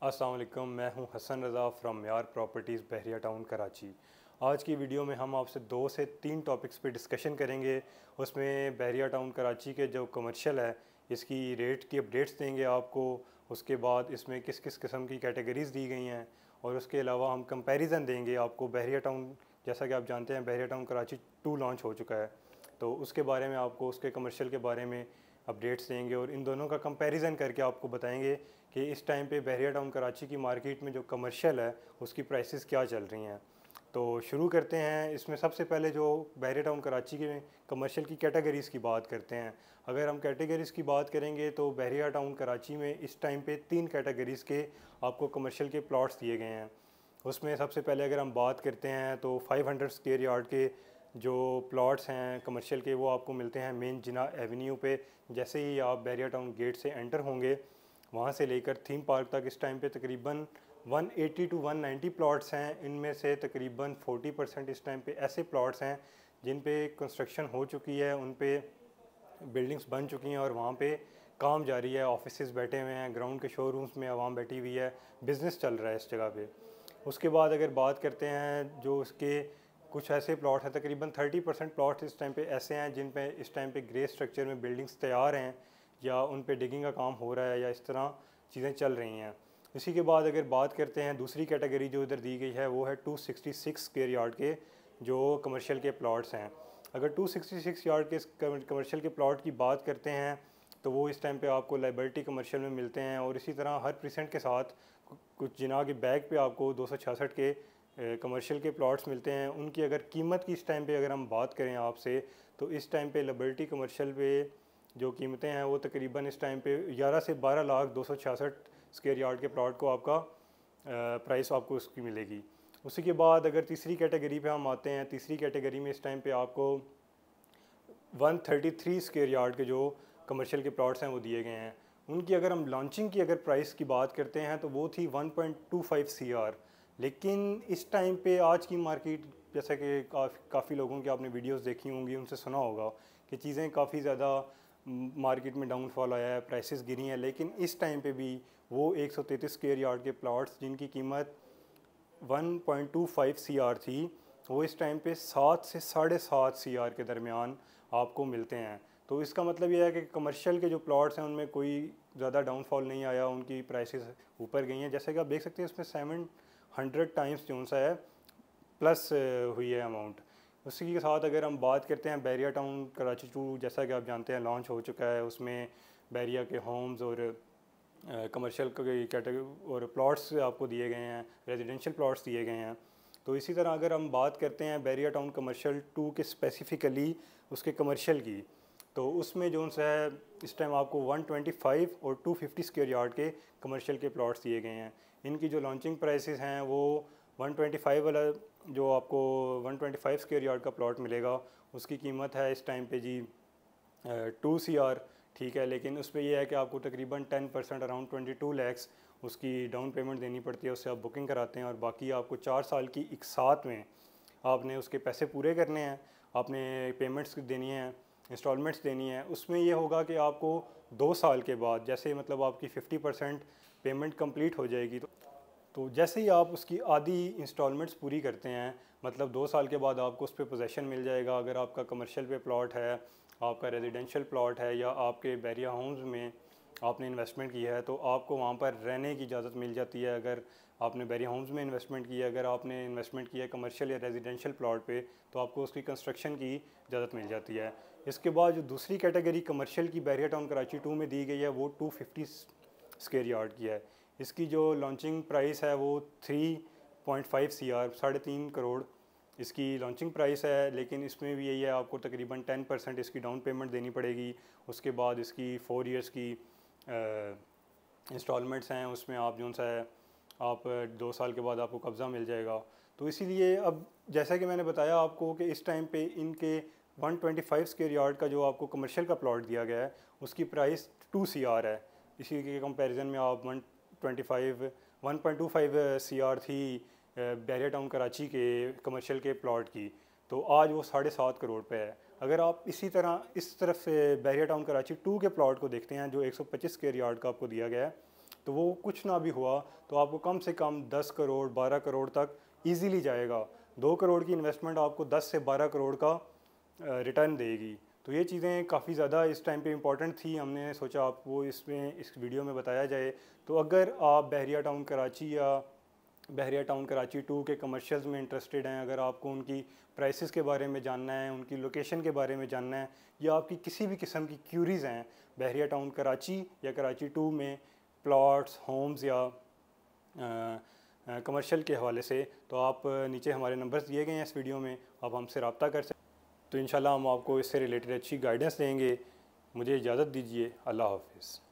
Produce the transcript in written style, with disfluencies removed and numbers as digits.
अस्सलाम वालेकुम, मैं हूं हसन रज़ा फ्रॉम म्यार प्रॉपर्टीज़ बहरिया टाउन कराची। आज की वीडियो में हम आपसे 2 से 3 टॉपिक्स पे डिस्कशन करेंगे। उसमें बहरिया टाउन कराची के जो कमर्शियल है इसकी रेट की अपडेट्स देंगे आपको। उसके बाद इसमें किस किस किस्म की कैटेगरीज़ दी गई हैं और उसके अलावा हम कंपैरिजन देंगे आपको। बहरिया टाउन, जैसा कि आप जानते हैं, बहरिया टाउन कराची 2 लॉन्च हो चुका है, तो उसके बारे में आपको, उसके कमर्शियल के बारे में अपडेट्स देंगे और इन दोनों का कंपैरिजन करके आपको बताएंगे कि इस टाइम पे बहरिया टाउन कराची की मार्केट में जो कमर्शियल है उसकी प्राइसेस क्या चल रही हैं। तो शुरू करते हैं। इसमें सबसे पहले जो बहरिया टाउन कराची के कमर्शियल की कैटेगरीज़ की बात करते हैं। अगर हम कैटेगरीज़ की बात करेंगे तो बहरिया टाउन कराची में इस टाइम पे 3 कैटेगरीज़ के आपको कमर्शियल के प्लॉट्स दिए गए हैं। उसमें सबसे पहले अगर हम बात करते हैं तो 500 स्क्वायर यार्ड के जो प्लॉट्स हैं कमर्शियल के, वो आपको मिलते हैं मेन जिना एवेन्यू पे। जैसे ही आप बहरिया टाउन गेट से एंटर होंगे, वहाँ से लेकर थीम पार्क तक इस टाइम पे तकरीबन 180 टू 190 प्लॉट्स हैं। इनमें से तकरीबन 40% इस टाइम पे ऐसे प्लॉट्स हैं जिन पे कंस्ट्रक्शन हो चुकी है, उन पे बिल्डिंग्स बन चुकी हैं और वहाँ पे काम जारी है। ऑफिसेज बैठे हुए हैं, ग्राउंड के शोरूम्स में आवाम बैठी हुई है, बिज़नेस चल रहा है इस जगह पे। उसके बाद अगर बात करते हैं जो उसके कुछ ऐसे प्लॉट हैं, तकरीबन 30% प्लॉट इस टाइम पे ऐसे हैं जिन पे इस टाइम पे ग्रे स्ट्रक्चर में बिल्डिंग्स तैयार हैं या उन पे डिगिंग का काम हो रहा है या इस तरह चीज़ें चल रही हैं। इसी के बाद अगर बात करते हैं दूसरी कैटेगरी जो इधर दी गई है, वो है 266 स्क्वायर यार्ड के जो कमर्शियल के प्लॉट्स हैं। अगर 266 यार्ड के कमर्शियल के प्लॉट की बात करते हैं तो वो इस टाइम पे आपको लाइबर्टी कमर्शियल में मिलते हैं और इसी तरह हर प्रीसेंट के साथ कुछ जिना के बैग पे आपको 266 के कमर्शियल के प्लॉट्स मिलते हैं। उनकी अगर कीमत की इस टाइम पे अगर हम बात करें आपसे, तो इस टाइम पे लिबर्टी कमर्शियल पे जो कीमतें हैं वो तकरीबन इस टाइम पे 11 से 12 लाख 266 स्क्वायर यार्ड के प्लॉट को आपका प्राइस आपको उसकी मिलेगी। उसी के बाद अगर तीसरी कैटेगरी पे हम आते हैं, तीसरी कैटेगरी में इस टाइम पे आपको 133 स्क्वायर यार्ड के जो कमर्शियल के प्लॉट्स हैं वो दिए गए हैं। उनकी अगर हम लॉन्चिंग की अगर प्राइस की बात करते हैं तो वो थी 1.25 सीआर। लेकिन इस टाइम पे आज की मार्केट, जैसा कि काफ़ी लोगों की आपने वीडियोस देखी होंगी, उनसे सुना होगा कि चीज़ें काफ़ी ज़्यादा मार्केट में डाउनफॉल आया है, प्राइसेस गिरी हैं। लेकिन इस टाइम पे भी वो 133 स्क्वायर यार्ड के प्लॉट्स जिनकी कीमत 1.25 सीआर थी, वो इस टाइम पे 7 से 7.5 सीआर के दरमियान आपको मिलते हैं। तो इसका मतलब ये है कि कमर्शियल के जो प्लॉट्स हैं उनमें कोई ज़्यादा डाउनफॉल नहीं आया, उनकी प्राइसेस ऊपर गई हैं। जैसे कि आप देख सकते हैं इसमें 700 टाइम्स जो सा है प्लस हुई है अमाउंट। उसी के साथ अगर हम बात करते हैं बहरिया टाउन कराची 2, जैसा कि आप जानते हैं लॉन्च हो चुका है। उसमें बहरिया के होम्स और कमर्शियल कैटेगरी और प्लॉट्स आपको दिए गए हैं, रेजिडेंशियल प्लॉट्स दिए गए हैं। तो इसी तरह अगर हम बात करते हैं बहरिया टाउन कमर्शियल 2 के स्पेसिफ़िकली उसके कमर्शियल की, तो उसमें जो सा है इस टाइम आपको 125 और 250 स्क्वायर यार्ड के कमर्शियल के प्लॉट्स दिए गए हैं। इनकी जो लॉन्चिंग प्राइसेस हैं वो 125 वाला जो आपको 125 स्क्वायर यार्ड का प्लॉट मिलेगा, उसकी कीमत है इस टाइम पे जी 2 CR। ठीक है, लेकिन उस पर यह है कि आपको तकरीबन 10% अराउंड 22 लैक्स उसकी डाउन पेमेंट देनी पड़ती है। उससे आप बुकिंग कराते हैं और बाकी आपको 4 साल की एक साथ में आपने उसके पैसे पूरे करने हैं, आपने पेमेंट्स देनी है, इंस्टॉलमेंट्स देनी है। उसमें ये होगा कि आपको 2 साल के बाद, जैसे मतलब आपकी 50% पेमेंट कंप्लीट हो जाएगी, तो जैसे ही आप उसकी आधी इंस्टॉलमेंट्स पूरी करते हैं, मतलब 2 साल के बाद आपको उस पर पोजेसन मिल जाएगा। अगर आपका कमर्शियल पे प्लॉट है, आपका रेजिडेंशियल प्लॉट है या आपके बैरिया होम्स में आपने इन्वेस्टमेंट किया है, तो आपको वहाँ पर रहने की इजाज़त मिल जाती है। अगर आपने बैरिया होम्स में इन्वेस्टमेंट किया है, अगर आपने इन्वेस्टमेंट किया है कमर्शियल या रेजिडेंशियल प्लॉट पे, तो आपको उसकी कंस्ट्रक्शन की इजाज़त मिल जाती है। इसके बाद जो दूसरी कैटेगरी कमर्शियल की बहरिया टाउन कराची 2 में दी गई है, वो 250 स्क्वायर यार्ड की है। इसकी जो लॉन्चिंग प्राइस है वो 3.5 CR, 3.5 करोड़ इसकी लॉन्चिंग प्राइस है। लेकिन इसमें भी यही है, आपको तकरीबन 10% इसकी डाउन पेमेंट देनी पड़ेगी। उसके बाद इसकी 4 इयर्स की इंस्टॉलमेंट्स हैं, उसमें आप जो सा है आप 2 साल के बाद आपको कब्ज़ा मिल जाएगा। तो इसीलिए अब जैसा कि मैंने बताया आपको कि इस टाइम पे इनके 125 स्क्वायर यार्ड का जो आपको कमर्शियल का प्लॉट दिया गया है उसकी प्राइस 2 CR है। इसी के कंपैरिजन में आप 1.25 CR थी बहरिया टाउन कराची के कमर्शियल के प्लॉट की, तो आज वो 7.5 करोड़ पे है। अगर आप इसी तरह इस तरफ से बहरिया टाउन कराची 2 के प्लॉट को देखते हैं जो 125 स्क्वायर यार्ड का आपको दिया गया है, तो वो कुछ ना भी हुआ तो आपको कम से कम 10 करोड़ 12 करोड़ तक ईज़िली जाएगा। 2 करोड़ की इन्वेस्टमेंट आपको 10 से 12 करोड़ का रिटर्न देगी। तो ये चीज़ें काफ़ी ज़्यादा इस टाइम पे इम्पॉर्टेंट थी, हमने सोचा आपको इसमें इस वीडियो में बताया जाए। तो अगर आप बहरिया टाउन कराची या बहरिया टाउन कराची 2 के कमर्शियल्स में इंटरेस्टेड हैं, अगर आपको उनकी प्राइसेस के बारे में जानना है, उनकी लोकेशन के बारे में जानना है, या आपकी किसी भी किस्म की क्यूरीज़ हैं बहरिया टाउन कराची या कराची 2 में प्लॉट्स, होम्स या कमर्शियल के हवाले से, तो आप नीचे हमारे नंबर्स दिए गए हैं इस वीडियो में, आप हमसे रब्ता कर सकते। तो इंशाल्लाह हम आपको इससे रिलेटेड अच्छी गाइडेंस देंगे। मुझे इजाज़त दीजिए। अल्लाह हाफ़िज़।